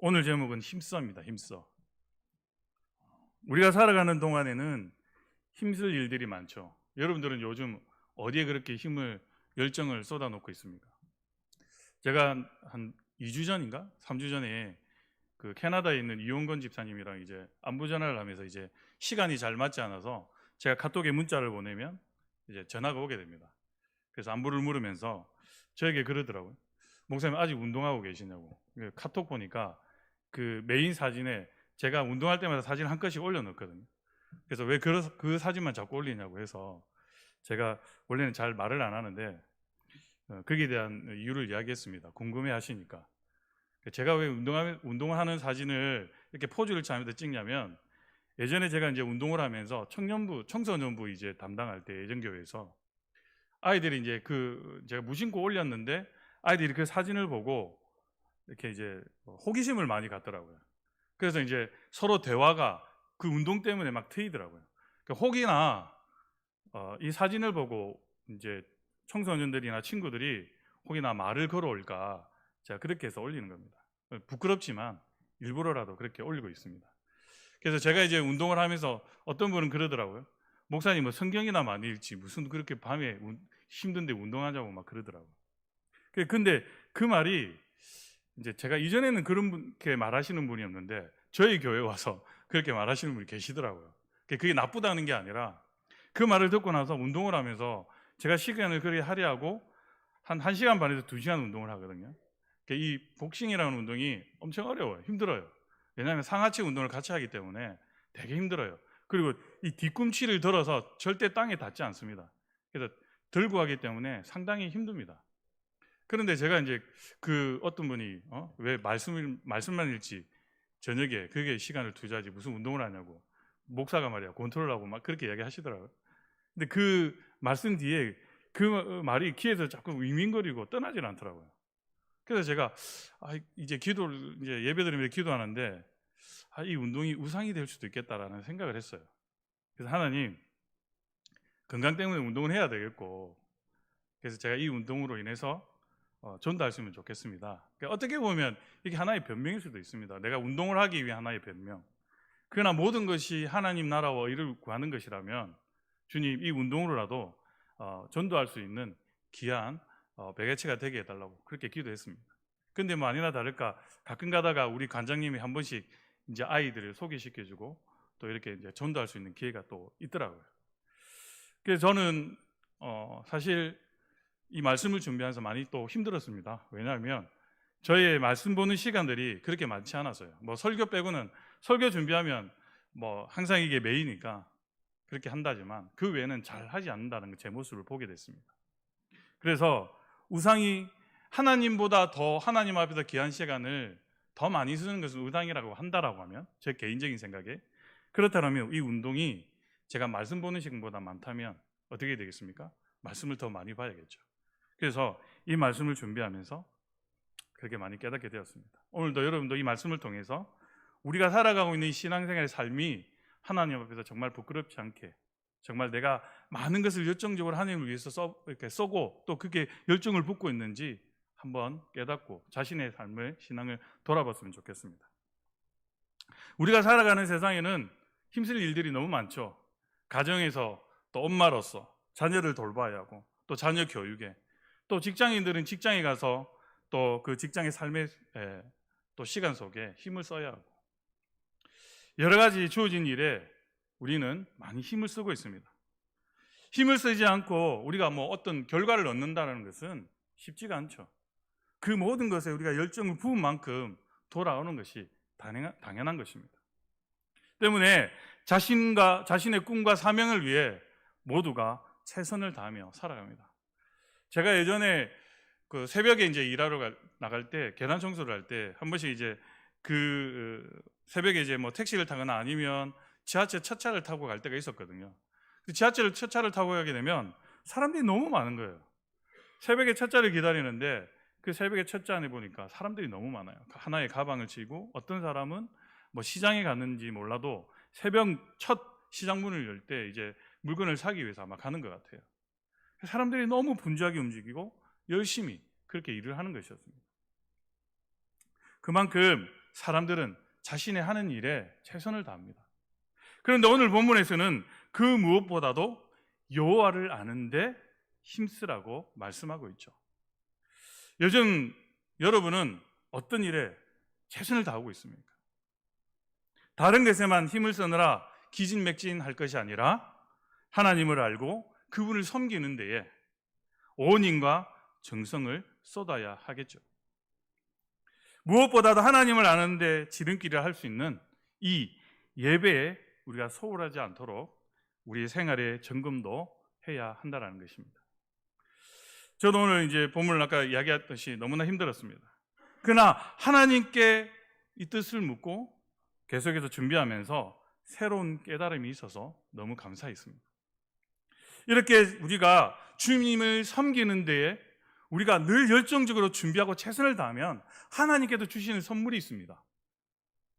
오늘 제목은 힘써입니다. 힘써. 우리가 살아가는 동안에는 힘쓸 일들이 많죠. 여러분들은 요즘 어디에 그렇게 힘을 열정을 쏟아놓고 있습니까? 제가 한 2주 전인가 3주 전에 그 캐나다에 있는 이용건 집사님이랑 이제 안부 전화를 하면서 이제 시간이 잘 맞지 않아서 제가 카톡에 문자를 보내면 이제 전화가 오게 됩니다. 그래서 안부를 물으면서 저에게 그러더라고요. 목사님 아직 운동하고 계시냐고. 카톡 보니까 그 메인 사진에 제가 운동할 때마다 사진 한 컷씩 올려놓거든요. 그래서 왜 그 사진만 자꾸 올리냐고 해서 제가 원래는 잘 말을 안 하는데 거기에 대한 이유를 이야기했습니다. 궁금해 하시니까. 제가 왜 운동하는 사진을 이렇게 포즈를 취하면서 찍냐면, 예전에 제가 이제 운동을 하면서 청소년부 이제 담당할 때 예전교회에서 아이들이 이제 제가 무심코 올렸는데 아이들이 그 사진을 보고 이렇게 이제 호기심을 많이 갖더라고요. 그래서 이제 서로 대화가 그 운동 때문에 막 트이더라고요. 그러니까 혹이나 이 사진을 보고 이제 청소년들이나 친구들이 혹이나 말을 걸어올까, 제가 그렇게 해서 올리는 겁니다. 부끄럽지만 일부러라도 그렇게 올리고 있습니다. 그래서 제가 이제 운동을 하면서 어떤 분은 그러더라고요. 목사님 뭐 성경이나 많이 읽지 무슨 그렇게 밤에 힘든데 운동하자고 막 그러더라고요. 근데 그 말이 이제 제가 이전에는 그렇게 말하시는 분이었는데 저희 교회 와서 그렇게 말하시는 분이 계시더라고요. 그게 나쁘다는 게 아니라 그 말을 듣고 나서 운동을 하면서 제가 시간을 그렇게 할애하고 한 1시간 반에서 2시간 운동을 하거든요. 이 복싱이라는 운동이 엄청 어려워요. 힘들어요. 왜냐하면 상하체 운동을 같이 하기 때문에 되게 힘들어요. 그리고 이 뒤꿈치를 들어서 절대 땅에 닿지 않습니다. 그래서 들고 하기 때문에 상당히 힘듭니다. 그런데 제가 이제 어떤 분이 왜 말씀만 읽지 저녁에 그게 시간을 투자하지 무슨 운동을 하냐고, 목사가 말이야 컨트롤하고 막 그렇게 이야기하시더라고요. 근데 그 말씀 뒤에 그 말이 귀에서 자꾸 윙윙거리고 떠나질 않더라고요. 그래서 제가 이제 이제 예배드리면서 기도하는데 이 운동이 우상이 될 수도 있겠다라는 생각을 했어요. 그래서 하나님, 건강 때문에 운동을 해야 되겠고, 그래서 제가 이 운동으로 인해서 전도하시면 좋겠습니다. 그러니까 어떻게 보면 이게 하나의 변명일 수도 있습니다. 내가 운동을 하기 위한 하나의 변명. 그러나 모든 것이 하나님 나라와 의를 구하는 것이라면 주님, 이 운동으로라도 전도할 수 있는 귀한 매개체가 되게 해달라고 그렇게 기도했습니다. 근데 뭐 아니나 다를까 가끔 가다가 우리 관장님이 한 번씩 이제 아이들을 소개시켜주고 또 이렇게 이제 전도할 수 있는 기회가 또 있더라고요. 그래서 저는 사실 이 말씀을 준비하면서 많이 또 힘들었습니다. 왜냐하면 저의 말씀 보는 시간들이 그렇게 많지 않아서요. 뭐 설교 빼고는 설교 준비하면 뭐 항상 이게 메이니까 그렇게 한다지만 그 외에는 잘 하지 않는다는 제 모습을 보게 됐습니다. 그래서 우상이 하나님보다 더 하나님 앞에서 귀한 시간을 더 많이 쓰는 것은 우상이라고 한다라고 하면, 제 개인적인 생각에 그렇다면 이 운동이 제가 말씀 보는 시간보다 많다면 어떻게 되겠습니까? 말씀을 더 많이 봐야겠죠. 그래서 이 말씀을 준비하면서 그렇게 많이 깨닫게 되었습니다. 오늘도 여러분도 이 말씀을 통해서 우리가 살아가고 있는 이 신앙생활의 삶이 하나님 앞에서 정말 부끄럽지 않게, 정말 내가 많은 것을 열정적으로 하나님을 위해서 이렇게 쏘고 또 그게 열정을 붓고 있는지 한번 깨닫고 자신의 삶을, 신앙을 돌아봤으면 좋겠습니다. 우리가 살아가는 세상에는 힘쓸 일들이 너무 많죠. 가정에서 또 엄마로서 자녀를 돌봐야 하고, 또 자녀 교육에, 또 직장인들은 직장에 가서 또 그 직장의 삶의 또 시간 속에 힘을 써야 하고, 여러 가지 주어진 일에 우리는 많이 힘을 쓰고 있습니다. 힘을 쓰지 않고 우리가 뭐 어떤 결과를 얻는다는 것은 쉽지가 않죠. 그 모든 것에 우리가 열정을 부은 만큼 돌아오는 것이 당연한 것입니다. 때문에 자신의 꿈과 사명을 위해 모두가 최선을 다하며 살아갑니다. 제가 예전에 그 새벽에 이제 일하러 나갈 때, 계단 청소를 할 때 한 번씩 이제 새벽에 이제 뭐 택시를 타거나 아니면 지하철 첫 차를 타고 갈 때가 있었거든요. 지하철 첫 차를 타고 가게 되면 사람들이 너무 많은 거예요. 새벽에 첫 차를 기다리는데 그 새벽에 첫 차 안에 보니까 사람들이 너무 많아요. 하나의 가방을 쥐고, 어떤 사람은 뭐 시장에 갔는지 몰라도 새벽 첫 시장 문을 열 때 이제 물건을 사기 위해서 아마 가는 것 같아요. 사람들이 너무 분주하게 움직이고 열심히 그렇게 일을 하는 것이었습니다. 그만큼 사람들은 자신의 하는 일에 최선을 다합니다. 그런데 오늘 본문에서는 그 무엇보다도 여호와를 아는데 힘쓰라고 말씀하고 있죠. 요즘 여러분은 어떤 일에 최선을 다하고 있습니까? 다른 것에만 힘을 쓰느라 기진맥진할 것이 아니라 하나님을 알고 그분을 섬기는 데에 온 힘과 정성을 쏟아야 하겠죠. 무엇보다도 하나님을 아는데 지름길을 할 수 있는 이 예배에 우리가 소홀하지 않도록 우리의 생활에 점검도 해야 한다는 것입니다. 저도 오늘 이제 본문을 아까 이야기했듯이 너무나 힘들었습니다. 그러나 하나님께 이 뜻을 묻고 계속해서 준비하면서 새로운 깨달음이 있어서 너무 감사했습니다. 이렇게 우리가 주님을 섬기는 데에 우리가 늘 열정적으로 준비하고 최선을 다하면 하나님께도 주시는 선물이 있습니다.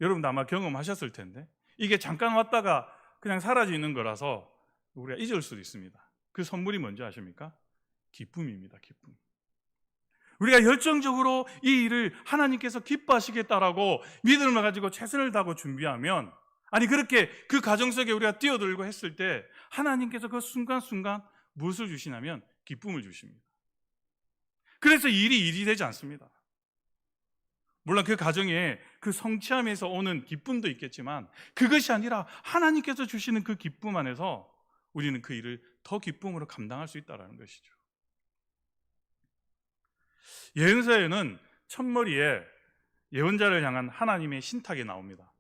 여러분도 아마 경험하셨을 텐데 이게 잠깐 왔다가 그냥 사라지는 거라서 우리가 잊을 수도 있습니다. 그 선물이 뭔지 아십니까? 기쁨입니다. 기쁨. 우리가 열정적으로 이 일을 하나님께서 기뻐하시겠다라고 믿음을 가지고 최선을 다하고 준비하면, 아니 그렇게 그 과정 속에 우리가 뛰어들고 했을 때 하나님께서 그 순간순간 무엇을 주시냐면 기쁨을 주십니다. 그래서 일이 되지 않습니다. 물론 그 과정에 그 성취함에서 오는 기쁨도 있겠지만 그것이 아니라 하나님께서 주시는 그 기쁨 안에서 우리는 그 일을 더 기쁨으로 감당할 수 있다는 것이죠. 예언서에는 첫머리에 예언자를 향한 하나님의 신탁이 나옵니다.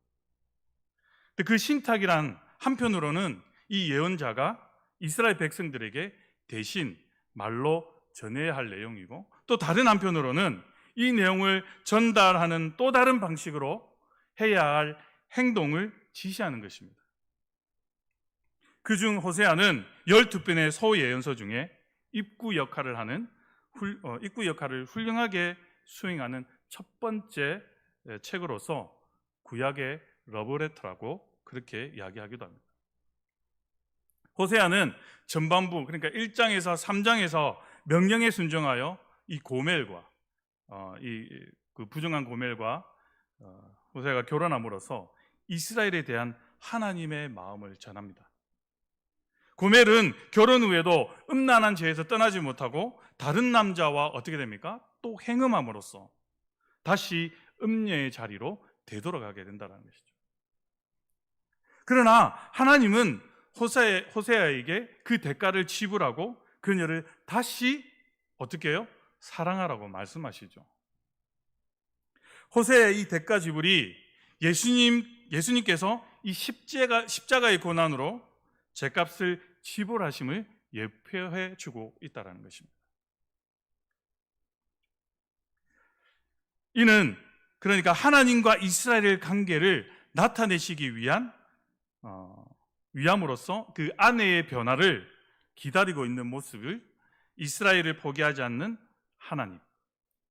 그 신탁이란 한편으로는 이 예언자가 이스라엘 백성들에게 대신 말로 전해야 할 내용이고, 또 다른 한편으로는 이 내용을 전달하는 또 다른 방식으로 해야 할 행동을 지시하는 것입니다. 그중 호세아는 12편의 소예언서 중에 입구 역할을 훌륭하게 수행하는 첫 번째 책으로서 구약의 러브레터라고 그렇게 이야기하기도 합니다. 호세아는 전반부, 그러니까 1장에서 3장에서 명령에 순종하여 이 고멜과 그 부정한 고멜과 호세아가 결혼함으로써 이스라엘에 대한 하나님의 마음을 전합니다. 고멜은 결혼 후에도 음란한 죄에서 떠나지 못하고 다른 남자와 어떻게 됩니까? 또 행음함으로써 다시 음녀의 자리로 되돌아가게 된다는 것이죠. 그러나 하나님은 호세아에게 그 대가를 지불하고 그녀를 다시 어떻게 해요? 사랑하라고 말씀하시죠. 호세아의 이 대가 지불이 예수님께서 이 십자가의 고난으로 죄값을 지불하심을 예표해 주고 있다는 것입니다. 이는 그러니까 하나님과 이스라엘의 관계를 나타내시기 위함으로써 그 아내의 변화를 기다리고 있는 모습을 이스라엘을 포기하지 않는 하나님,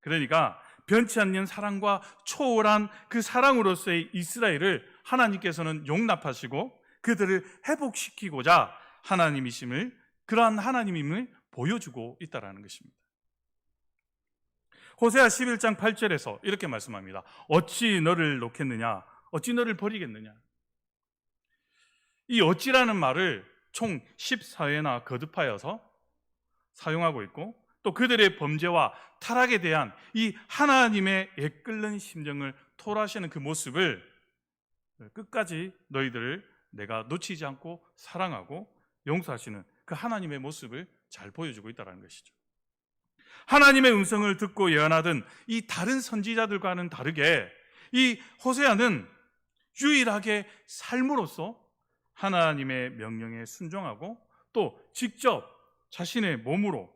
그러니까 변치 않는 사랑과 초월한 그 사랑으로서의 이스라엘을 하나님께서는 용납하시고 그들을 회복시키고자 하나님이심을, 그러한 하나님임을 보여주고 있다는 것입니다. 호세아 11장 8절에서 이렇게 말씀합니다. 어찌 너를 놓겠느냐, 어찌 너를 버리겠느냐. 이 어찌라는 말을 총 14회나 거듭하여서 사용하고 있고, 또 그들의 범죄와 타락에 대한 이 하나님의 애끓는 심정을 토로하시는 그 모습을 끝까지 너희들을 내가 놓치지 않고 사랑하고 용서하시는 그 하나님의 모습을 잘 보여주고 있다는 것이죠. 하나님의 음성을 듣고 예언하던 이 다른 선지자들과는 다르게 이 호세아는 유일하게 삶으로써 하나님의 명령에 순종하고 또 직접 자신의 몸으로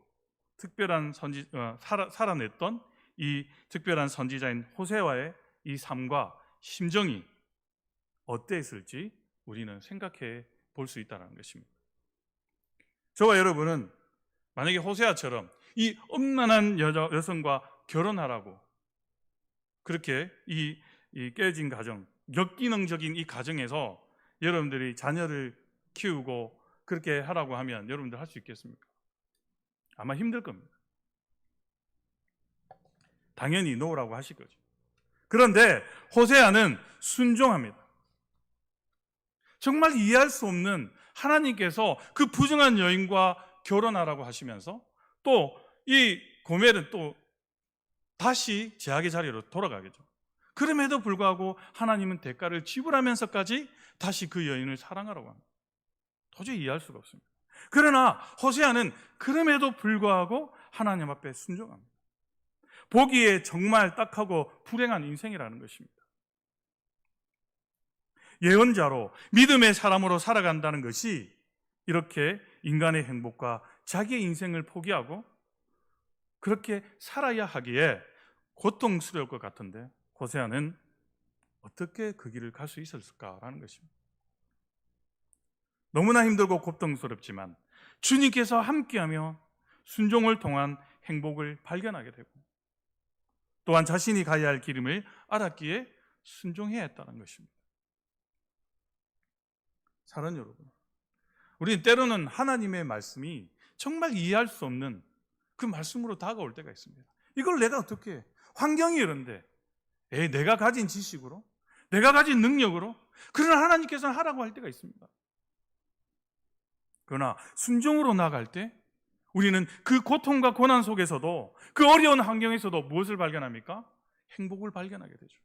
살아냈던 이 특별한 선지자인 호세아의 이 삶과 심정이 어땠을지 우리는 생각해 볼 수 있다는 것입니다. 저와 여러분은 만약에 호세아처럼 이 음란한 여성과 결혼하라고 그렇게 이 깨진 가정, 역기능적인 이 가정에서 여러분들이 자녀를 키우고 그렇게 하라고 하면 여러분들 할 수 있겠습니까? 아마 힘들 겁니다. 당연히 노라고 하실 거죠. 그런데 호세아는 순종합니다. 정말 이해할 수 없는 하나님께서 그 부정한 여인과 결혼하라고 하시면서 또 이 고멜은 또 다시 제약의 자리로 돌아가겠죠. 그럼에도 불구하고 하나님은 대가를 지불하면서까지 다시 그 여인을 사랑하라고 합니다. 도저히 이해할 수가 없습니다. 그러나 호세아는 그럼에도 불구하고 하나님 앞에 순종합니다. 보기에 정말 딱하고 불행한 인생이라는 것입니다. 예언자로 믿음의 사람으로 살아간다는 것이 이렇게 인간의 행복과 자기의 인생을 포기하고 그렇게 살아야 하기에 고통스러울 것 같은데 호세아는 어떻게 그 길을 갈 수 있었을까라는 것입니다. 너무나 힘들고 고통스럽지만 주님께서 함께하며 순종을 통한 행복을 발견하게 되고 또한 자신이 가야 할 길임을 알았기에 순종해야 했다는 것입니다. 사랑하는 여러분, 우리는 때로는 하나님의 말씀이 정말 이해할 수 없는 그 말씀으로 다가올 때가 있습니다. 이걸 내가 어떻게 해? 환경이 이런데 내가 가진 지식으로, 내가 가진 능력으로, 그러나 하나님께서는 하라고 할 때가 있습니다. 그러나 순종으로 나아갈 때 우리는 그 고통과 고난 속에서도 그 어려운 환경에서도 무엇을 발견합니까? 행복을 발견하게 되죠.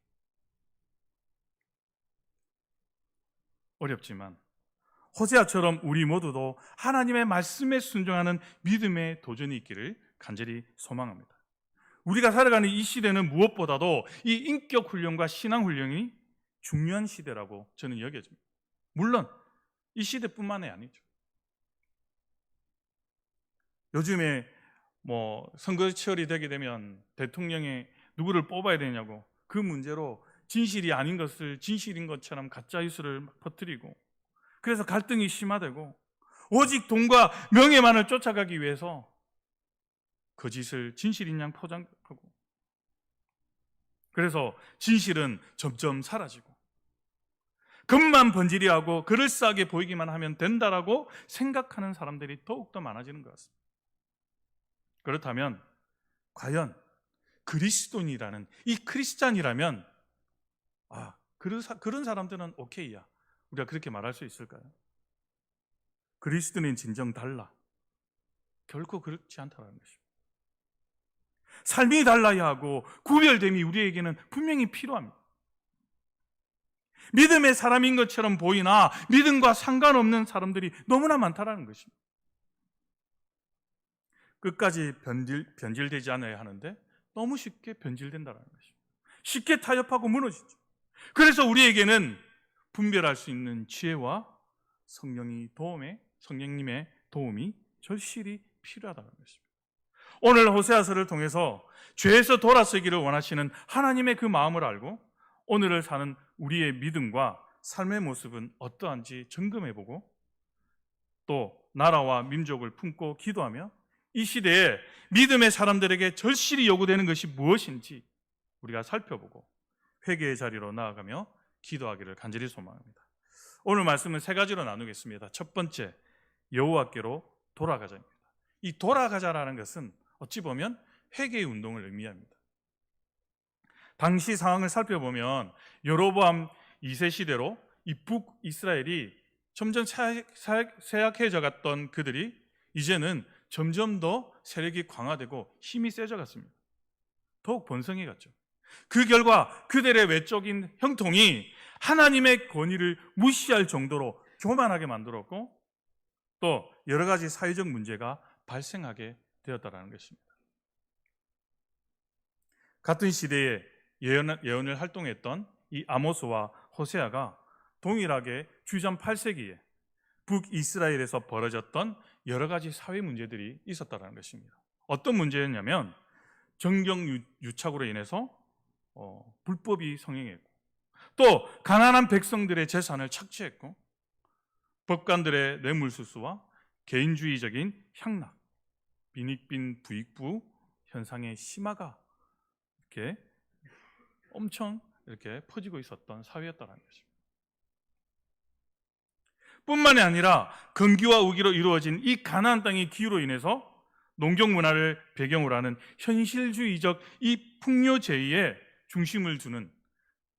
어렵지만 호세아처럼 우리 모두도 하나님의 말씀에 순종하는 믿음의 도전이 있기를 간절히 소망합니다. 우리가 살아가는 이 시대는 무엇보다도 이 인격 훈련과 신앙 훈련이 중요한 시대라고 저는 여겨집니다. 물론 이 시대뿐만이 아니죠. 요즘에 선거철이 되게 되면 대통령에 누구를 뽑아야 되냐고 그 문제로 진실이 아닌 것을 진실인 것처럼 가짜뉴스를 퍼뜨리고 그래서 갈등이 심화되고 오직 돈과 명예만을 쫓아가기 위해서 거짓을 진실인 양 포장하고 그래서 진실은 점점 사라지고 겉만 번지르하고 그럴싸하게 보이기만 하면 된다라고 생각하는 사람들이 더욱더 많아지는 것 같습니다. 그렇다면 과연 그리스도인이라는 이 크리스찬이라면 그런 사람들은 오케이야, 우리가 그렇게 말할 수 있을까요? 그리스도는 진정 달라. 결코 그렇지 않다는 것입니다. 삶이 달라야 하고 구별됨이 우리에게는 분명히 필요합니다. 믿음의 사람인 것처럼 보이나 믿음과 상관없는 사람들이 너무나 많다는 것입니다. 끝까지 변질되지 않아야 하는데 너무 쉽게 변질된다는 것입니다. 쉽게 타협하고 무너지죠. 그래서 우리에게는 분별할 수 있는 지혜와 성령님의 도움이 절실히 필요하다는 것입니다. 오늘 호세아서를 통해서 죄에서 돌아서기를 원하시는 하나님의 그 마음을 알고 오늘을 사는 우리의 믿음과 삶의 모습은 어떠한지 점검해보고 또 나라와 민족을 품고 기도하며 이 시대에 믿음의 사람들에게 절실히 요구되는 것이 무엇인지 우리가 살펴보고 회개의 자리로 나아가며 기도하기를 간절히 소망합니다. 오늘 말씀은 세 가지로 나누겠습니다. 첫 번째, 여호와께로 돌아가자입니다. 이 돌아가자라는 것은 어찌 보면 회개의 운동을 의미합니다. 당시 상황을 살펴보면 여로보암 2세 시대로 이 북이스라엘이 점점 쇠약해져 갔던 그들이 이제는 점점 더 세력이 강화되고 힘이 세져 갔습니다. 더욱 번성해 갔죠. 그 결과 그들의 외적인 형통이 하나님의 권위를 무시할 정도로 교만하게 만들었고 또 여러 가지 사회적 문제가 발생하게 되었다는 것입니다. 같은 시대에 예언을 활동했던 이 아모스와 호세아가 동일하게 주전 8세기에 북이스라엘에서 벌어졌던 여러 가지 사회 문제들이 있었다는 것입니다. 어떤 문제였냐면 정경 유착으로 인해서 불법이 성행했고 또 가난한 백성들의 재산을 착취했고 법관들의 뇌물수수와 개인주의적인 향락, 빈익빈 부익부 현상의 심화가 이렇게 엄청 이렇게 퍼지고 있었던 사회였다는 것입니다. 뿐만이 아니라 건기와 우기로 이루어진 이 가나안 땅의 기후로 인해서 농경 문화를 배경으로 하는 현실주의적 이 풍요제의에 중심을 두는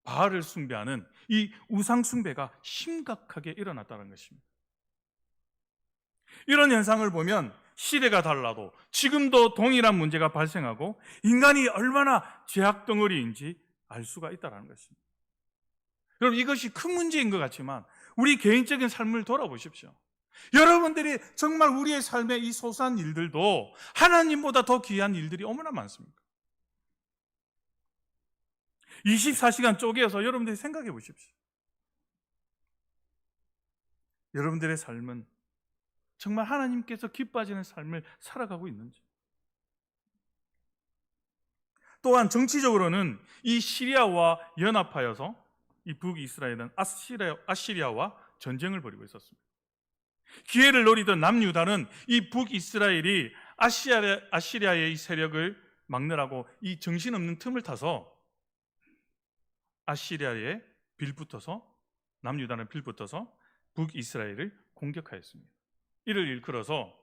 바알을 숭배하는 이 우상 숭배가 심각하게 일어났다는 것입니다. 이런 현상을 보면 시대가 달라도 지금도 동일한 문제가 발생하고 인간이 얼마나 죄악 덩어리인지 알 수가 있다는 것입니다. 여러분, 이것이 큰 문제인 것 같지만 우리 개인적인 삶을 돌아보십시오. 여러분들이 정말 우리의 삶의 이 소소한 일들도 하나님보다 더 귀한 일들이 얼마나 많습니까? 24시간 쪼개서 여러분들이 생각해 보십시오. 여러분들의 삶은 정말 하나님께서 기뻐하시는 삶을 살아가고 있는지. 또한 정치적으로는 이 시리아와 연합하여서 이 북이스라엘은 아시리아와 전쟁을 벌이고 있었습니다. 기회를 노리던 남유다는 이 북이스라엘이 아시리아의 이 세력을 막느라고 이 정신없는 틈을 타서 아시리아에 빌붙어서, 남유다는 빌붙어서 북이스라엘을 공격하였습니다. 이를 일컬어서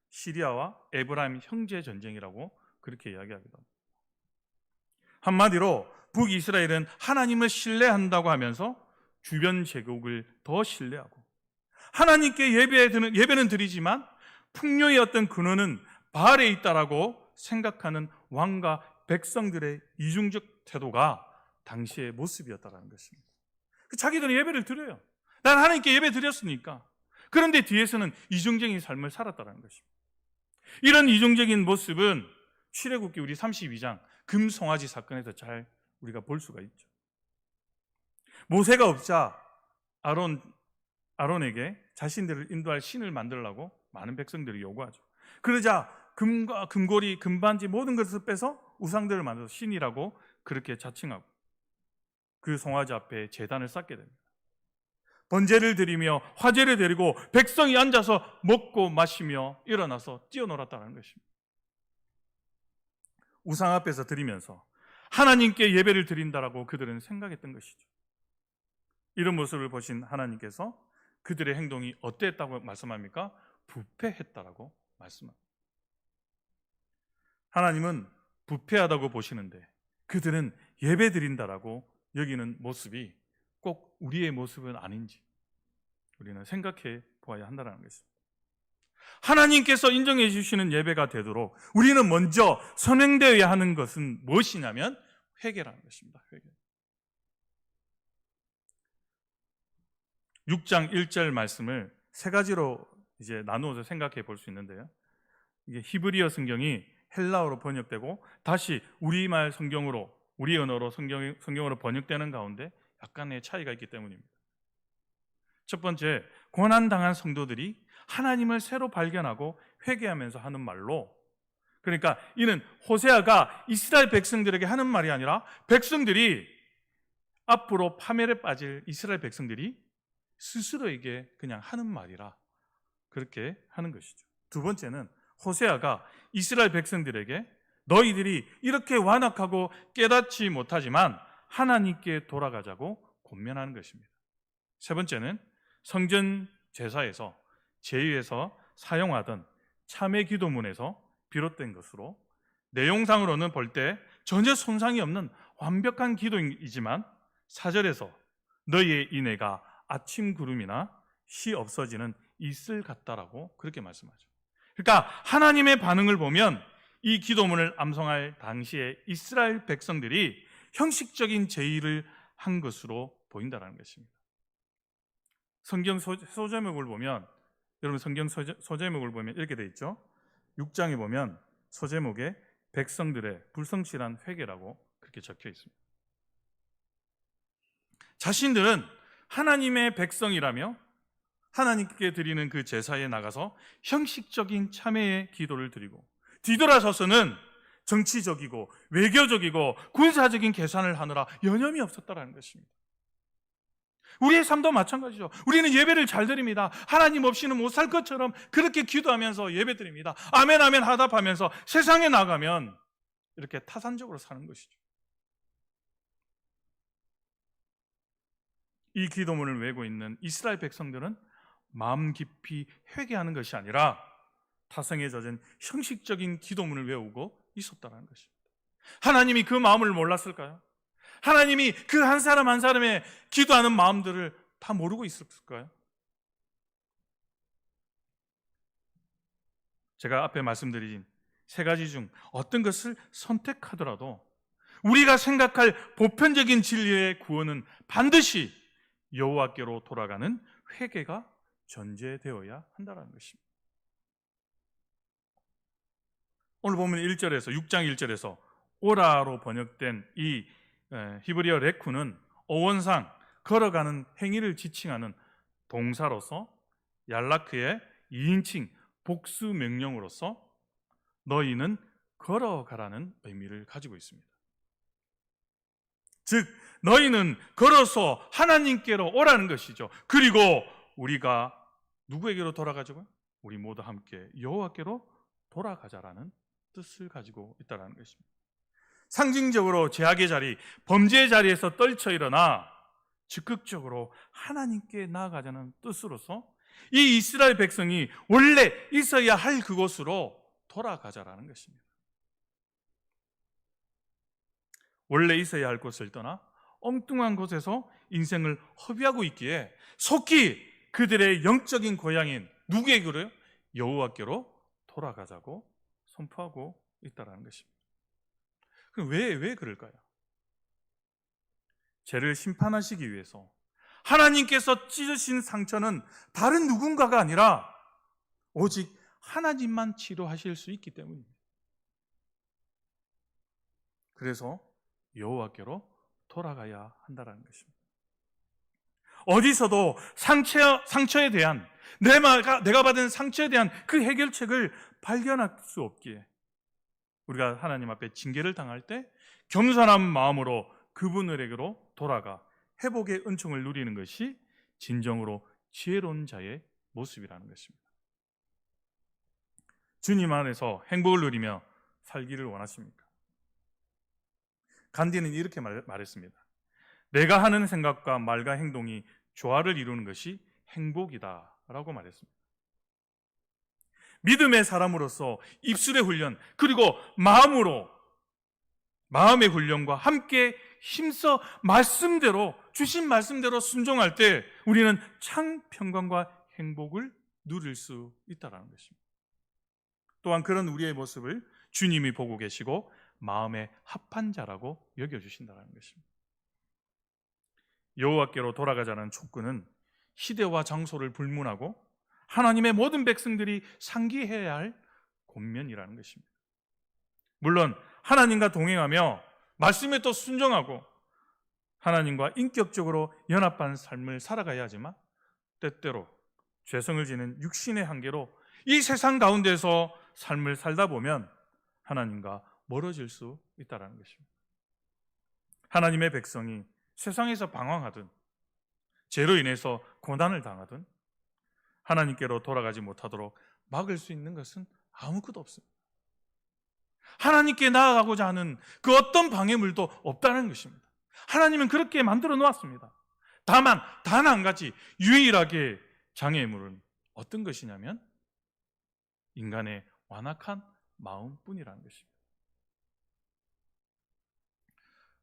시리아와 에브라임 형제 전쟁이라고 그렇게 이야기하기도 합니다. 한마디로 북이스라엘은 하나님을 신뢰한다고 하면서 주변 제국을 더 신뢰하고 하나님께 예배는 드리지만 풍요의 어떤 근원은 바알에 있다라고 생각하는 왕과 백성들의 이중적 태도가 당시의 모습이었다는 것입니다. 자기들은 예배를 드려요. 난 하나님께 예배 드렸으니까. 그런데 뒤에서는 이중적인 삶을 살았다는 것입니다. 이런 이중적인 모습은 출애굽기 우리 32장 금송아지 사건에서 잘 우리가 볼 수가 있죠. 모세가 없자 아론에게 자신들을 인도할 신을 만들라고 많은 백성들이 요구하죠. 그러자 금과 금고리, 금반지 모든 것을 빼서 우상들을 만들어서 신이라고 그렇게 자칭하고 그 송아지 앞에 제단을 쌓게 됩니다. 번제를 드리며 화제를 드리고 백성이 앉아서 먹고 마시며 일어나서 뛰어놀았다는 것입니다. 우상 앞에서 드리면서 하나님께 예배를 드린다라고 그들은 생각했던 것이죠. 이런 모습을 보신 하나님께서 그들의 행동이 어땠다고 말씀합니까? 부패했다라고 말씀합니다. 하나님은 부패하다고 보시는데 그들은 예배 드린다라고 여기는 모습이 꼭 우리의 모습은 아닌지 우리는 생각해 보아야 한다는 것입니다. 하나님께서 인정해 주시는 예배가 되도록 우리는 먼저 선행되어야 하는 것은 무엇이냐면 회개라는 것입니다. 회개. 6장 1절 말씀을 세 가지로 이제 나누어서 생각해 볼 수 있는데요. 이게 히브리어 성경이 헬라어로 번역되고 다시 우리말 성경으로, 우리 언어로 성경으로 번역되는 가운데 약간의 차이가 있기 때문입니다. 첫 번째, 고난당한 성도들이 하나님을 새로 발견하고 회개하면서 하는 말로, 그러니까 이는 호세아가 이스라엘 백성들에게 하는 말이 아니라 백성들이 앞으로 파멸에 빠질 이스라엘 백성들이 스스로에게 그냥 하는 말이라 그렇게 하는 것이죠. 두 번째는 호세아가 이스라엘 백성들에게 너희들이 이렇게 완악하고 깨닫지 못하지만 하나님께 돌아가자고 권면하는 것입니다. 세 번째는 성전 제사에서 제위에서 사용하던 참회 기도문에서 비롯된 것으로 내용상으로는 볼 때 전혀 손상이 없는 완벽한 기도이지만 4절에서 너희의 인애가 아침 구름이나 시 없어지는 이슬 같다라고 그렇게 말씀하죠. 그러니까 하나님의 반응을 보면 이 기도문을 암송할 당시에 이스라엘 백성들이 형식적인 제의를 한 것으로 보인다는 것입니다. 성경 소제목을 보면, 여러분 성경 소제목을 보면 이렇게 돼 있죠. 6장에 보면 소제목에 백성들의 불성실한 회개라고 그렇게 적혀 있습니다. 자신들은 하나님의 백성이라며 하나님께 드리는 그 제사에 나가서 형식적인 참회의 기도를 드리고 뒤돌아서서는 정치적이고 외교적이고 군사적인 계산을 하느라 여념이 없었다는 것입니다. 우리의 삶도 마찬가지죠. 우리는 예배를 잘 드립니다. 하나님 없이는 못 살 것처럼 그렇게 기도하면서 예배 드립니다. 아멘 아멘 하답하면서 세상에 나가면 이렇게 타산적으로 사는 것이죠. 이 기도문을 외우고 있는 이스라엘 백성들은 마음 깊이 회개하는 것이 아니라 타성에 젖은 형식적인 기도문을 외우고 있었다는 것입니다. 하나님이 그 마음을 몰랐을까요? 하나님이 그 한 사람 한 사람의 기도하는 마음들을 다 모르고 있었을까요? 제가 앞에 말씀드린 세 가지 중 어떤 것을 선택하더라도 우리가 생각할 보편적인 진리의 구원은 반드시 여호와께로 돌아가는 회개가 전제되어야 한다는 것입니다. 오늘 보면 1절에서 6장 1절에서 오라로 번역된 이 히브리어 레쿠는 어원상 걸어가는 행위를 지칭하는 동사로서 얄라크의 2인칭 복수 명령으로서 너희는 걸어가라는 의미를 가지고 있습니다. 즉 너희는 걸어서 하나님께로 오라는 것이죠. 그리고 우리가 누구에게로 돌아가죠? 우리 모두 함께 여호와께로 돌아가자라는 뜻을 가지고 있다는 것입니다. 상징적으로 죄악의 자리, 범죄의 자리에서 떨쳐 일어나 적극적으로 하나님께 나아가자는 뜻으로서 이 이스라엘 백성이 원래 있어야 할 그곳으로 돌아가자라는 것입니다. 원래 있어야 할 곳을 떠나 엉뚱한 곳에서 인생을 허비하고 있기에 속히 그들의 영적인 고향인 누구에게로요? 여호와께로 돌아가자고 선포하고 있다는 것입니다. 그럼 왜 그럴까요? 죄를 심판하시기 위해서 하나님께서 찢으신 상처는 다른 누군가가 아니라 오직 하나님만 치료하실 수 있기 때문입니다. 그래서 여호와께로 돌아가야 한다는 것입니다. 어디서도 상처에 대한 내가 받은 상처에 대한 그 해결책을 발견할 수 없기에 우리가 하나님 앞에 징계를 당할 때 겸손한 마음으로 그분에게로 돌아가 회복의 은총을 누리는 것이 진정으로 지혜로운 자의 모습이라는 것입니다. 주님 안에서 행복을 누리며 살기를 원하십니까? 간디는 이렇게 말했습니다. 내가 하는 생각과 말과 행동이 조화를 이루는 것이 행복이다 라고 말했습니다. 믿음의 사람으로서 입술의 훈련 그리고 마음의 훈련과 함께 힘써 주신 말씀대로 순종할 때 우리는 참 평강과 행복을 누릴 수 있다는 것입니다. 또한 그런 우리의 모습을 주님이 보고 계시고 마음에 합한 자라고 여겨주신다는 것입니다. 여호와께로 돌아가자는 촉구는 시대와 장소를 불문하고 하나님의 모든 백성들이 상기해야 할 권면이라는 것입니다. 물론 하나님과 동행하며 말씀에 또 순종하고 하나님과 인격적으로 연합한 삶을 살아가야 하지만 때때로 죄성을 지닌 육신의 한계로 이 세상 가운데서 삶을 살다 보면 하나님과 멀어질 수 있다는 것입니다. 하나님의 백성이 세상에서 방황하든 죄로 인해서 고난을 당하든 하나님께로 돌아가지 못하도록 막을 수 있는 것은 아무것도 없습니다. 하나님께 나아가고자 하는 그 어떤 방해물도 없다는 것입니다. 하나님은 그렇게 만들어 놓았습니다. 다만 단 한 가지 유일하게 장애물은 어떤 것이냐면 인간의 완악한 마음뿐이라는 것입니다.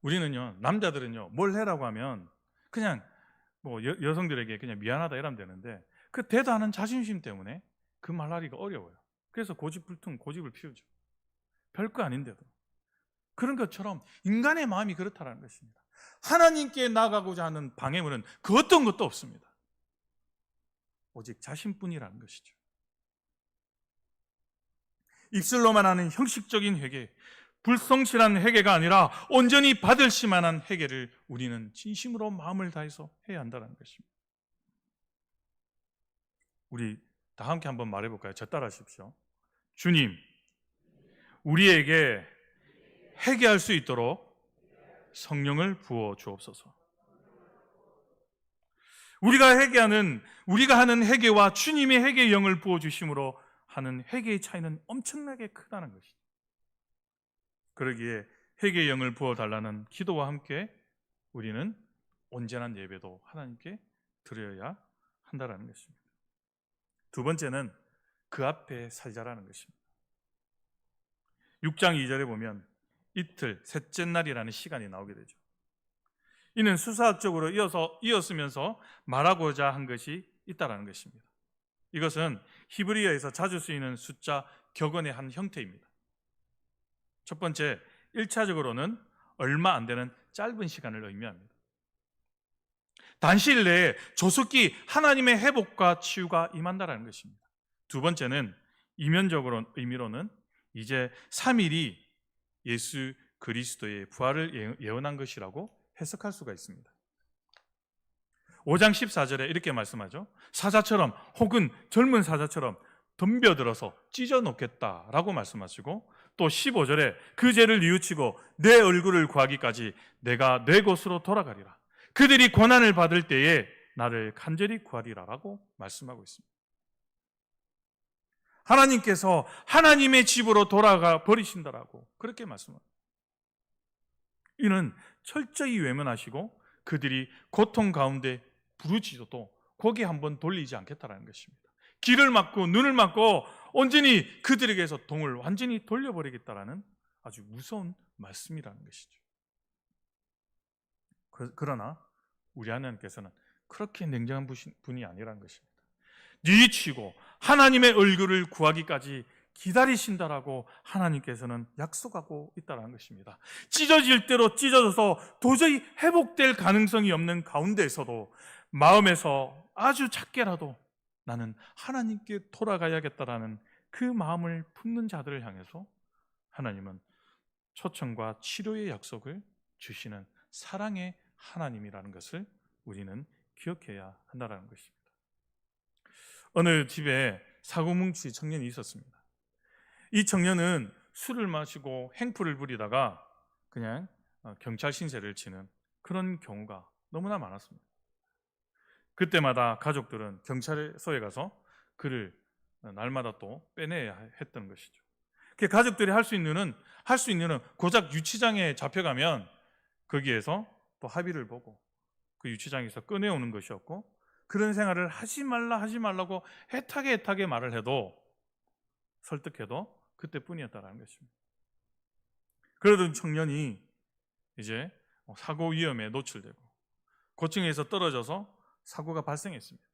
우리는요, 남자들은요, 뭘 해라고 하면 그냥 여성들에게 그냥 미안하다 이러면 되는데 그 대단한 자존심 때문에 그 말하기가 어려워요. 그래서 고집불통 고집을 피우죠. 별거 아닌데도. 그런 것처럼 인간의 마음이 그렇다는 것입니다. 하나님께 나아가고자 하는 방해물은 그 어떤 것도 없습니다. 오직 자신뿐이라는 것이죠. 입술로만 하는 형식적인 회개, 불성실한 회개가 아니라 온전히 받을 만한 회개를 우리는 진심으로 마음을 다해서 해야 한다는 것입니다. 우리 다 함께 한번 말해볼까요? 저 따라하십시오. 주님, 우리에게 회개할 수 있도록 성령을 부어 주옵소서. 우리가 하는 회개와 주님의 회개의 영을 부어 주심으로 하는 회개의 차이는 엄청나게 크다는 것이죠. 그러기에 회개의 영을 부어 달라는 기도와 함께 우리는 온전한 예배도 하나님께 드려야 한다는 것입니다. 두 번째는 그 앞에 살자라는 것입니다. 6장 2절에 보면 이틀, 셋째 날이라는 시간이 나오게 되죠. 이는 수사학적으로 이었으면서 말하고자 한 것이 있다라는 것입니다. 이것은 히브리어에서 자주 쓰이는 숫자 격언의 한 형태입니다. 첫 번째, 1차적으로는 얼마 안 되는 짧은 시간을 의미합니다. 단시일 내에 조속히 하나님의 회복과 치유가 임한다라는 것입니다. 두 번째는 이면적으로 의미로는 이제 3일이 예수 그리스도의 부활을 예언한 것이라고 해석할 수가 있습니다. 5장 14절에 이렇게 말씀하죠. 사자처럼 혹은 젊은 사자처럼 덤벼들어서 찢어놓겠다라고 말씀하시고, 또 15절에 그 죄를 뉘우치고 내 얼굴을 구하기까지 내가 내 곳으로 돌아가리라. 그들이 고난을 받을 때에 나를 간절히 구하리라라고 말씀하고 있습니다. 하나님께서 하나님의 집으로 돌아가 버리신다라고 그렇게 말씀합니다. 이는 철저히 외면하시고 그들이 고통 가운데 부르짖어도 고개 한번 돌리지 않겠다라는 것입니다. 귀를 막고 눈을 막고 온전히 그들에게서 동을 완전히 돌려버리겠다라는 아주 무서운 말씀이라는 것이죠. 그러나 우리 하나님께서는 그렇게 냉정한 분이 아니라는 것입니다. 뉘치고 하나님의 얼굴을 구하기까지 기다리신다라고 하나님께서는 약속하고 있다는 것입니다. 찢어질 대로 찢어져서 도저히 회복될 가능성이 없는 가운데에서도 마음에서 아주 작게라도 나는 하나님께 돌아가야겠다라는 그 마음을 품는 자들을 향해서 하나님은 초청과 치료의 약속을 주시는 사랑의 하나님이라는 것을 우리는 기억해야 한다는 것입니다. 어느 집에 사고뭉치 청년이 있었습니다. 이 청년은 술을 마시고 행포를 부리다가 그냥 경찰 신세를 치는 그런 경우가 너무나 많았습니다. 그때마다 가족들은 경찰서에 가서 그를 날마다 또 빼내야 했던 것이죠. 가족들이 할 수 있는 고작 유치장에 잡혀가면 거기에서 또 합의를 보고 그 유치장에서 꺼내오는 것이었고, 그런 생활을 하지 말라고 애타게 말을 해도 설득해도 그때뿐이었다는 것입니다. 그러던 청년이 이제 사고 위험에 노출되고 고층에서 떨어져서 사고가 발생했습니다.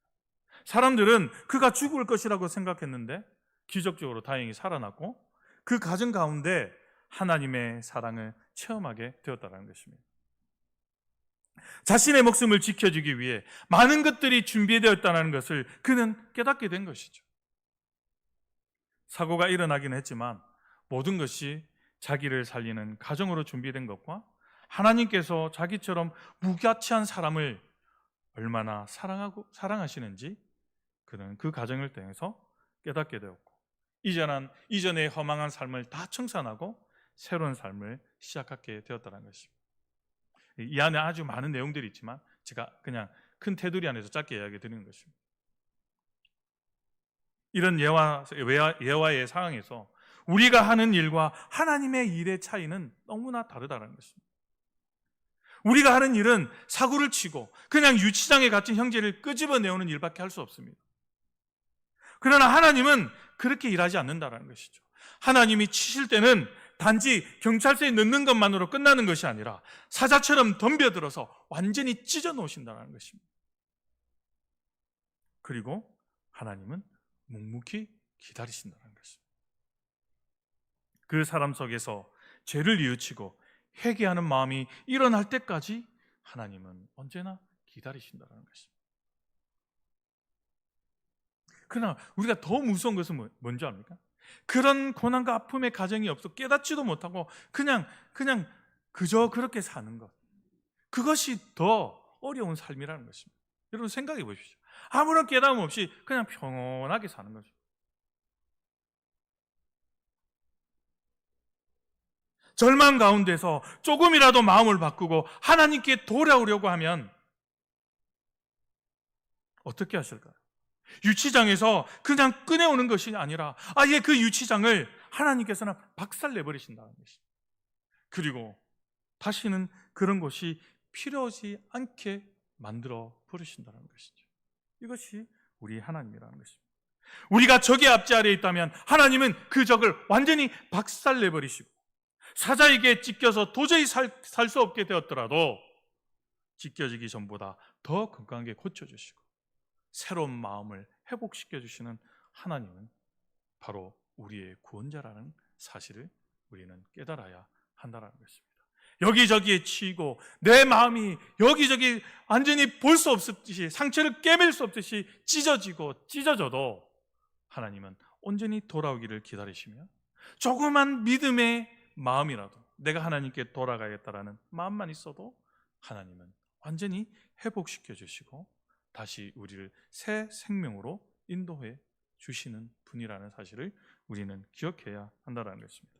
사람들은 그가 죽을 것이라고 생각했는데 기적적으로 다행히 살아났고 그 가정 가운데 하나님의 사랑을 체험하게 되었다는 것입니다. 자신의 목숨을 지켜주기 위해 많은 것들이 준비되었다는 것을 그는 깨닫게 된 것이죠. 사고가 일어나기는 했지만 모든 것이 자기를 살리는 가정으로 준비된 것과 하나님께서 자기처럼 무가치한 사람을 얼마나 사랑하시는지 그는 그 가정을 통해서 깨닫게 되었고, 이전의 허망한 삶을 다 청산하고 새로운 삶을 시작하게 되었다는 것입니다. 이 안에 아주 많은 내용들이 있지만 제가 그냥 큰 테두리 안에서 짧게 이야기 드리는 것입니다. 이런 예화의 상황에서 우리가 하는 일과 하나님의 일의 차이는 너무나 다르다는 것입니다. 우리가 하는 일은 사고를 치고 그냥 유치장에 갇힌 형제를 끄집어내오는 일밖에 할 수 없습니다. 그러나 하나님은 그렇게 일하지 않는다는 것이죠. 하나님이 치실 때는 단지 경찰서에 넣는 것만으로 끝나는 것이 아니라 사자처럼 덤벼들어서 완전히 찢어 놓으신다는 것입니다. 그리고 하나님은 묵묵히 기다리신다는 것입니다. 그 사람 속에서 죄를 뉘우치고 회개하는 마음이 일어날 때까지 하나님은 언제나 기다리신다는 것입니다. 그러나 우리가 더 무서운 것은 뭔지 압니까? 그런 고난과 아픔의 가정이 없어 깨닫지도 못하고 그냥 그저 그렇게 사는 것, 그것이 더 어려운 삶이라는 것입니다. 여러분 생각해 보십시오. 아무런 깨달음 없이 그냥 평온하게 사는 거죠. 절망 가운데서 조금이라도 마음을 바꾸고 하나님께 돌아오려고 하면 어떻게 하실까요? 유치장에서 그냥 꺼내오는 것이 아니라 아예 그 유치장을 하나님께서는 박살내버리신다는 것입니다. 그리고 다시는 그런 것이 필요하지 않게 만들어 버리신다는 것이죠. 이것이 우리 하나님이라는 것입니다. 우리가 적의 압제 아래에 있다면 하나님은 그 적을 완전히 박살내버리시고 사자에게 찢겨서 도저히 살 수 없게 되었더라도 찢겨지기 전보다 더 건강하게 고쳐주시고 새로운 마음을 회복시켜주시는 하나님은 바로 우리의 구원자라는 사실을 우리는 깨달아야 한다는 것입니다. 여기저기에 치이고 내 마음이 여기저기 완전히 볼 수 없듯이 상처를 꿰맬 수 없듯이 찢어지고 찢어져도 하나님은 온전히 돌아오기를 기다리시며 조그만 믿음의 마음이라도 내가 하나님께 돌아가겠다라는 마음만 있어도 하나님은 완전히 회복시켜 주시고 다시 우리를 새 생명으로 인도해 주시는 분이라는 사실을 우리는 기억해야 한다는 것입니다.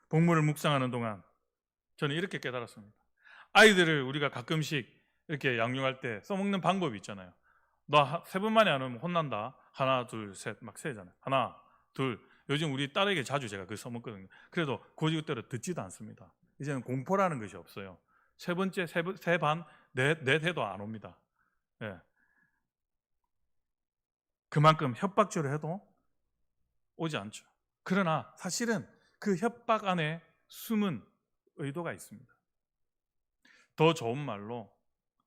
본문을 묵상하는 동안 저는 이렇게 깨달았습니다. 아이들을 우리가 가끔씩 이렇게 양육할 때 써먹는 방법이 있잖아요. 너 3번 만에 안 오면 혼난다. 하나, 둘, 셋 막 세잖아요. 하나, 둘. 요즘 우리 딸에게 자주 제가 그걸 써먹거든요. 그래도 고지그대로 듣지도 않습니다. 이제는 공포라는 것이 없어요. 세 번째, 세 반, 넷 해도 안 옵니다. 예. 그만큼 협박조를 해도 오지 않죠. 그러나 사실은 그 협박 안에 숨은 의도가 있습니다. 더 좋은 말로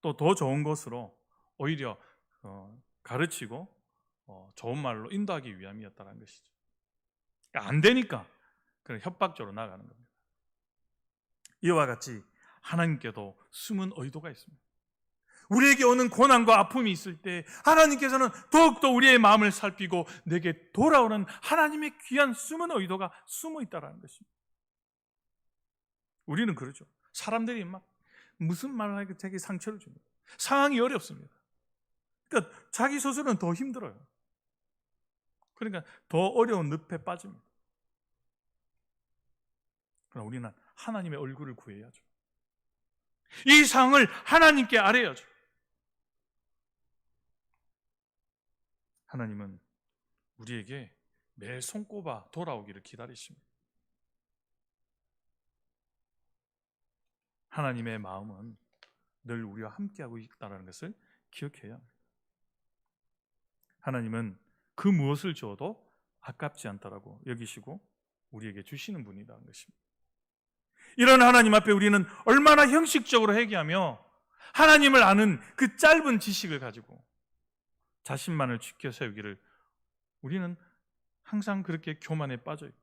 또 더 좋은 것으로 오히려 가르치고 좋은 말로 인도하기 위함이었다는 것이죠. 그러니까 안 되니까 그런 협박조로 나가는 겁니다. 이와 같이 하나님께도 숨은 의도가 있습니다. 우리에게 오는 고난과 아픔이 있을 때 하나님께서는 더욱더 우리의 마음을 살피고 내게 돌아오는 하나님의 귀한 숨은 의도가 숨어 있다는 것입니다. 우리는 그러죠. 사람들이 막 무슨 말을 하니까 자기 상처를 줍니다. 상황이 어렵습니다. 그러니까 자기 스스로는 더 힘들어요. 그러니까 더 어려운 늪에 빠집니다. 그러나 우리는 하나님의 얼굴을 구해야죠. 이 상황을 하나님께 아뢰야죠. 하나님은 우리에게 매 손꼽아 돌아오기를 기다리십니다. 하나님의 마음은 늘 우리와 함께하고 있다는 것을 기억해야 합니다. 하나님은 그 무엇을 줘도 아깝지 않다라고 여기시고 우리에게 주시는 분이라는 것입니다. 이런 하나님 앞에 우리는 얼마나 형식적으로 회개하며 하나님을 아는 그 짧은 지식을 가지고 자신만을 지켜 세우기를 우리는 항상 그렇게 교만에 빠져 있고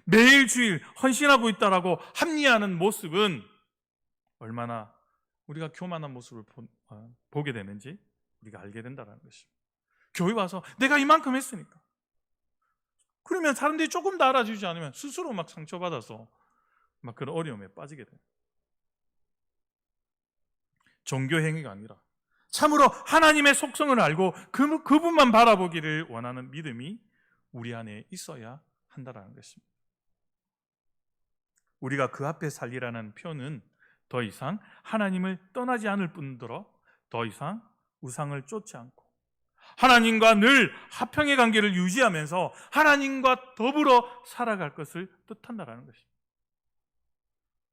매일 주일 헌신하고 있다라고 합리화하는 모습은 얼마나 우리가 교만한 모습을 보게 되는지 우리가 알게 된다는 것입니다. 교회 와서 내가 이만큼 했으니까 그러면 사람들이 조금 더 알아주지 않으면 스스로 막 상처받아서 막 그런 어려움에 빠지게 돼요. 종교 행위가 아니라 참으로 하나님의 속성을 알고 그분만 바라보기를 원하는 믿음이 우리 안에 있어야 한다는 것입니다. 우리가 그 앞에 살리라는 표현은 더 이상 하나님을 떠나지 않을 뿐더러 더 이상 우상을 쫓지 않고 하나님과 늘 화평의 관계를 유지하면서 하나님과 더불어 살아갈 것을 뜻한다는 것입니다.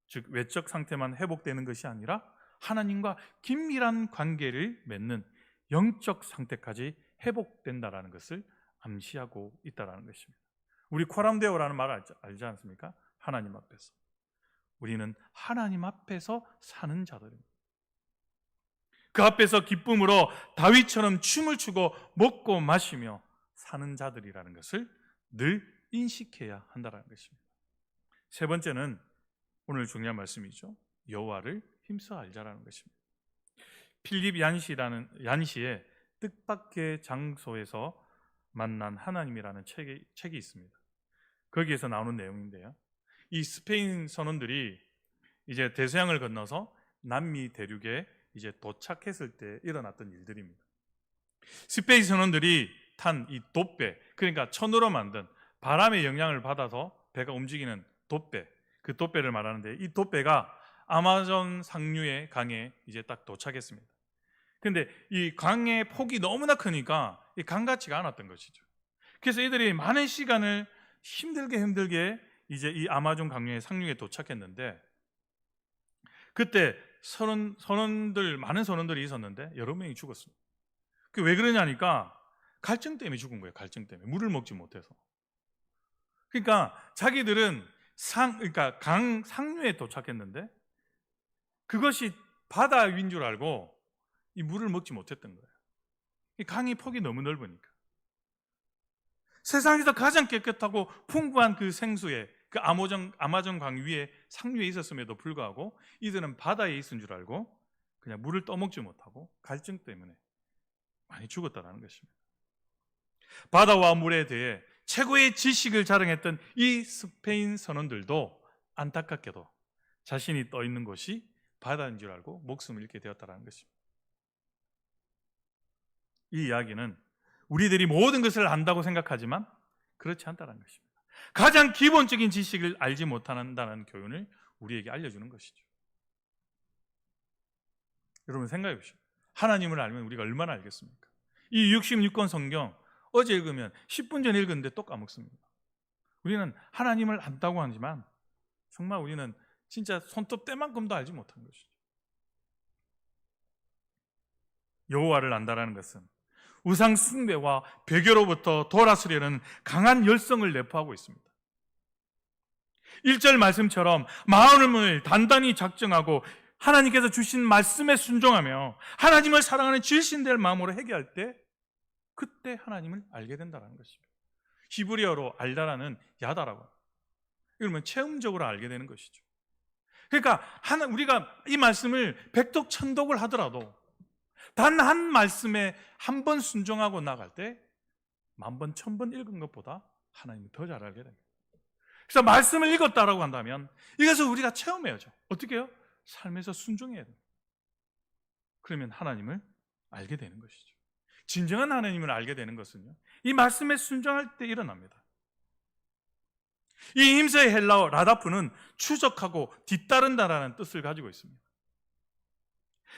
즉 외적 상태만 회복되는 것이 아니라 하나님과 긴밀한 관계를 맺는 영적 상태까지 회복된다는 것을 암시하고 있다는 것입니다. 우리 코람데오라는 말을 알지 않습니까? 하나님 앞에서. 우리는 하나님 앞에서 사는 자들입니다. 그 앞에서 기쁨으로 다윗처럼 춤을 추고 먹고 마시며 사는 자들이라는 것을 늘 인식해야 한다는 것입니다. 세 번째는 오늘 중요한 말씀이죠. 여호와를 힘써 알자라는 것입니다. 필립 얀시의 뜻밖의 장소에서 만난 하나님이라는 책이 있습니다. 거기에서 나오는 내용인데요. 이 스페인 선원들이 이제 대서양을 건너서 남미 대륙에 이제 도착했을 때 일어났던 일들입니다. 스페인 선원들이 탄 이 돛배, 그러니까 천으로 만든 바람의 영향을 받아서 배가 움직이는 돛배, 그 돛배를 말하는데 이 돛배가 아마존 상류의 강에 이제 딱 도착했습니다. 근데 이 강의 폭이 너무나 크니까 이 강 같지가 않았던 것이죠. 그래서 이들이 많은 시간을 힘들게 이제 이 아마존 강의 상류에 도착했는데 그때 많은 선원들이 있었는데 여러 명이 죽었습니다. 그 왜 그러냐니까 갈증 때문에 죽은 거예요. 갈증 때문에 물을 먹지 못해서. 그러니까 자기들은 그러니까 강 상류에 도착했는데 그것이 바다 위인 줄 알고 이 물을 먹지 못했던 거예요. 이 강의 폭이 너무 넓으니까. 세상에서 가장 깨끗하고 풍부한 그 생수에 그 아마존 강 위에 상류에 있었음에도 불구하고 이들은 바다에 있은 줄 알고 그냥 물을 떠먹지 못하고 갈증 때문에 많이 죽었다는 것입니다. 바다와 물에 대해 최고의 지식을 자랑했던 이 스페인 선원들도 안타깝게도 자신이 떠 있는 곳이 바다인 줄 알고 목숨을 잃게 되었다는 것입니다. 이 이야기는 우리들이 모든 것을 안다고 생각하지만 그렇지 않다는 것입니다. 가장 기본적인 지식을 알지 못한다는 교훈을 우리에게 알려주는 것이죠. 여러분 생각해 보십시오. 하나님을 알면 우리가 얼마나 알겠습니까? 이 66권 성경 어제 읽으면 10분 전에 읽었는데 또 까먹습니다. 우리는 하나님을 안다고 하지만 정말 우리는 진짜 손톱 때만큼도 알지 못한 것이죠. 여호와를 안다라는 것은 우상 숭배와 배교로부터 돌아서려는 강한 열성을 내포하고 있습니다. 1절 말씀처럼 마음을 단단히 작정하고 하나님께서 주신 말씀에 순종하며 하나님을 사랑하는 질신될 마음으로 회개할 때 그때 하나님을 알게 된다는 것입니다. 히브리어로 알다라는 야다라고 합니다. 이러면 체험적으로 알게 되는 것이죠. 그러니까 우리가 이 말씀을 백독천독을 하더라도 단 한 말씀에 한 번 순종하고 나갈 때 1000번, 1000번 읽은 것보다 하나님을 더 잘 알게 됩니다. 그래서 말씀을 읽었다라고 한다면 이것을 우리가 체험해야죠. 어떻게 해요? 삶에서 순종해야 돼요. 그러면 하나님을 알게 되는 것이죠. 진정한 하나님을 알게 되는 것은요, 이 말씀에 순종할 때 일어납니다. 이 힘서의 헬라어 라다프는 추적하고 뒤따른다라는 뜻을 가지고 있습니다.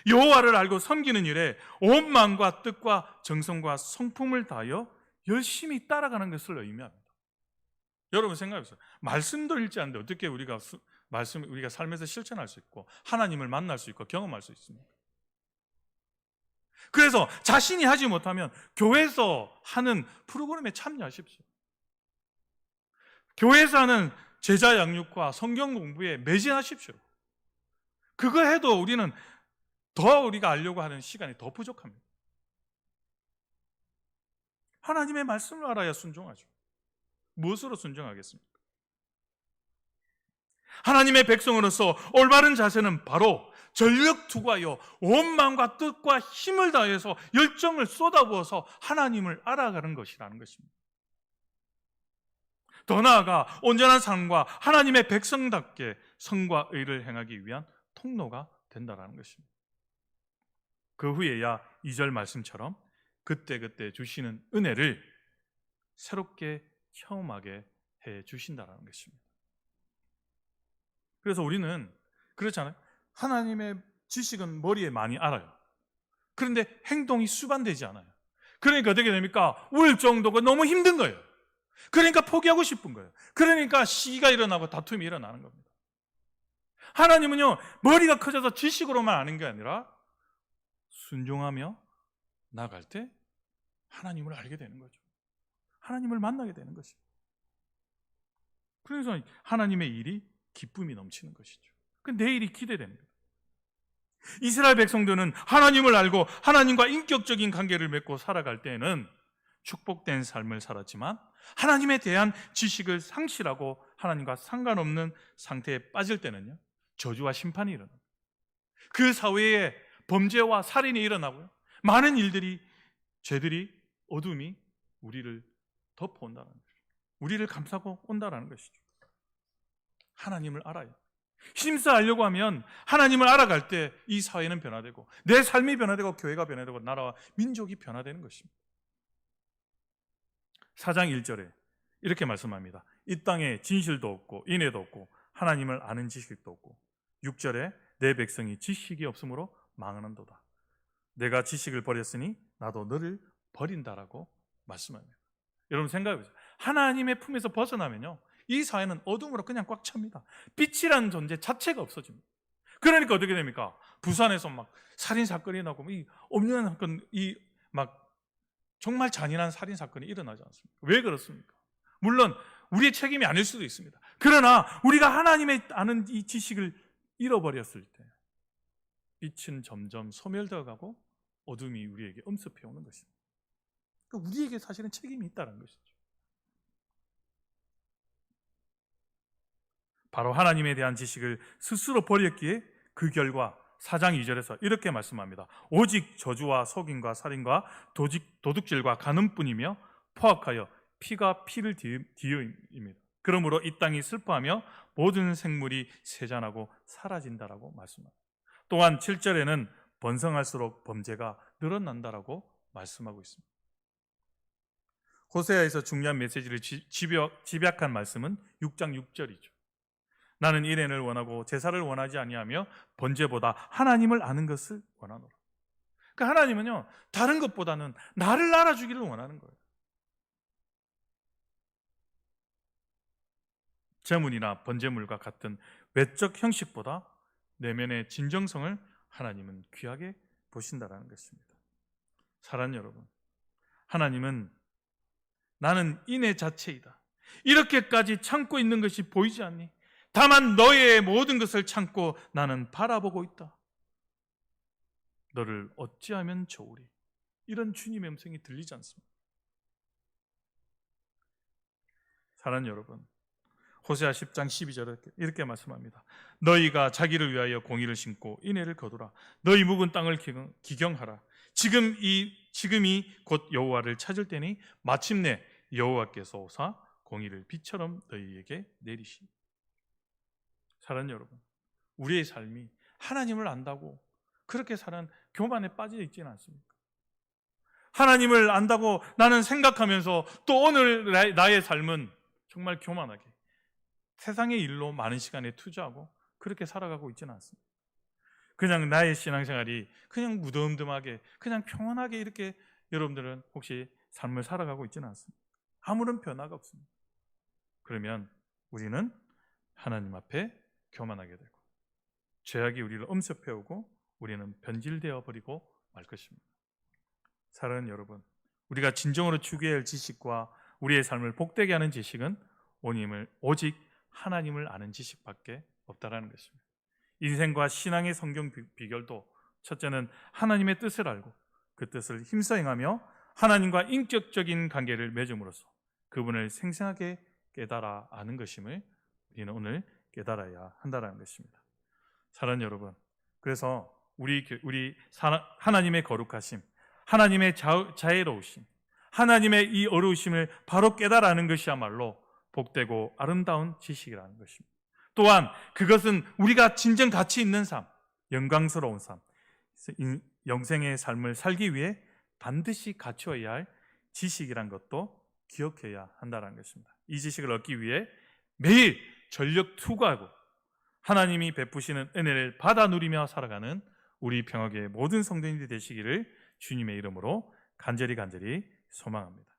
여호와를 알고 섬기는 일에 온 마음과 뜻과 정성과 성품을 다하여 열심히 따라가는 것을 의미합니다. 여러분 생각해보세요. 말씀도 읽지 않는데 어떻게 우리가 삶에서 실천할 수 있고 하나님을 만날 수 있고 경험할 수 있습니까? 그래서 자신이 하지 못하면 교회에서 하는 프로그램에 참여하십시오. 교회에서 하는 제자 양육과 성경 공부에 매진하십시오. 그거 해도 우리는 더 우리가 알려고 하는 시간이 더 부족합니다. 하나님의 말씀을 알아야 순종하죠. 무엇으로 순종하겠습니까? 하나님의 백성으로서 올바른 자세는 바로 전력 투구하여 온 마음과 뜻과 힘을 다해서 열정을 쏟아부어서 하나님을 알아가는 것이라는 것입니다. 더 나아가 온전한 삶과 하나님의 백성답게 성과 의를 행하기 위한 통로가 된다는 것입니다. 그 후에야 2절 말씀처럼 그때그때 주시는 은혜를 새롭게 체험하게 해 주신다는 것입니다. 그래서 우리는 그렇잖아요. 하나님의 지식은 머리에 많이 알아요. 그런데 행동이 수반되지 않아요. 그러니까 어떻게 됩니까? 우울정도가 너무 힘든 거예요. 그러니까 포기하고 싶은 거예요. 그러니까 시기가 일어나고 다툼이 일어나는 겁니다. 하나님은요, 머리가 커져서 지식으로만 아는 게 아니라 순종하며 나갈 때 하나님을 알게 되는 거죠. 하나님을 만나게 되는 것입니다. 그래서 하나님의 일이 기쁨이 넘치는 것이죠. 그 내일이 기대됩니다. 이스라엘 백성들은 하나님을 알고 하나님과 인격적인 관계를 맺고 살아갈 때에는 축복된 삶을 살았지만 하나님에 대한 지식을 상실하고 하나님과 상관없는 상태에 빠질 때는요, 저주와 심판이 일어납니다. 그 사회에 범죄와 살인이 일어나고요, 많은 죄들이, 어둠이 우리를 덮어온다는 것이죠. 우리를 감싸고 온다는 것이죠. 하나님을 알아요. 힘써 알려고 하면 하나님을 알아갈 때 이 사회는 변화되고 내 삶이 변화되고 교회가 변화되고 나라와 민족이 변화되는 것입니다. 4장 1절에 이렇게 말씀합니다. 이 땅에 진실도 없고 인애도 없고 하나님을 아는 지식도 없고 6절에 내 백성이 지식이 없으므로 망하는도다. 내가 지식을 버렸으니 나도 너를 버린다라고 말씀합니다. 여러분 생각해보세요. 하나님의 품에서 벗어나면요, 이 사회는 어둠으로 그냥 꽉 찹니다. 빛이라는 존재 자체가 없어집니다. 그러니까 어떻게 됩니까? 부산에서 막 살인 사건이 나고 이 엄연한 사건, 막 정말 잔인한 살인 사건이 일어나지 않습니까? 왜 그렇습니까? 물론 우리의 책임이 아닐 수도 있습니다. 그러나 우리가 하나님의 아는 이 지식을 잃어버렸을 때 빛은 점점 소멸되어 가고 어둠이 우리에게 엄습해 오는 것입니다. 그러니까 우리에게 사실은 책임이 있다는 것이죠. 바로 하나님에 대한 지식을 스스로 버렸기에 그 결과 4장 2절에서 이렇게 말씀합니다. 오직 저주와 속임과 살인과 도둑질과 간음뿐이며 포악하여 피가 피를 뒤어입니다. 그러므로 이 땅이 슬퍼하며 모든 생물이 세잔하고 사라진다라고 말씀합니다. 또한 7절에는 번성할수록 범죄가 늘어난다라고 말씀하고 있습니다. 호세아에서 중요한 메시지를 집약한 말씀은 6장 6절이죠. 나는 일행을 원하고 제사를 원하지 아니하며 번제보다 하나님을 아는 것을 원하노라. 그러니까 하나님은요, 다른 것보다는 나를 알아주기를 원하는 거예요. 제물이나 번제물과 같은 외적 형식보다 내면의 진정성을 하나님은 귀하게 보신다라는 것입니다. 사랑하는 여러분, 하나님은 나는 인애 자체이다. 이렇게까지 참고 있는 것이 보이지 않니? 다만 너의 모든 것을 참고 나는 바라보고 있다. 너를 어찌하면 좋으리. 이런 주님의 음성이 들리지 않습니다. 사랑하는 여러분, 호세아 10장 12절에 이렇게 말씀합니다. 너희가 자기를 위하여 공의를 심고 인애를 거두라. 너희 묵은 땅을 기경하라. 지금이 곧 여호와를 찾을 때니 마침내 여호와께서 오사 공의를 비처럼 너희에게 내리시. 사랑하는 여러분, 우리의 삶이 하나님을 안다고 그렇게 사는 교만에 빠져 있지는 않습니까? 하나님을 안다고 나는 생각하면서 또 오늘 나의 삶은 정말 교만하게 세상의 일로 많은 시간에 투자하고 그렇게 살아가고 있지는 않습니다. 그냥 나의 신앙생활이 그냥 무덤덤하게 그냥 평온하게 이렇게 여러분들은 혹시 삶을 살아가고 있지는 않습니다. 아무런 변화가 없습니다. 그러면 우리는 하나님 앞에 교만하게 되고 죄악이 우리를 엄습해오고 우리는 변질되어 버리고 말 것입니다. 사랑하는 여러분, 우리가 진정으로 추구해야 할 지식과 우리의 삶을 복되게 하는 지식은 오직 하나님을 아는 지식밖에 없다라는 것입니다. 인생과 신앙의 성경 비결도 첫째는 하나님의 뜻을 알고 그 뜻을 힘써 행하며 하나님과 인격적인 관계를 맺음으로써 그분을 생생하게 깨달아 아는 것임을 우리는 오늘 깨달아야 한다는 것입니다. 사랑하는 여러분, 그래서 우리 하나님의 거룩하심, 하나님의 자애로우심, 하나님의 이 어려우심을 바로 깨달아 아는 것이야말로 복되고 아름다운 지식이라는 것입니다. 또한 그것은 우리가 진정 가치 있는 삶, 영광스러운 삶, 영생의 삶을 살기 위해 반드시 갖추어야 할 지식이란 것도 기억해야 한다는 것입니다. 이 지식을 얻기 위해 매일 전력 투구하고 하나님이 베푸시는 은혜를 받아 누리며 살아가는 우리 평화교회 모든 성도님들이 되시기를 주님의 이름으로 간절히 소망합니다.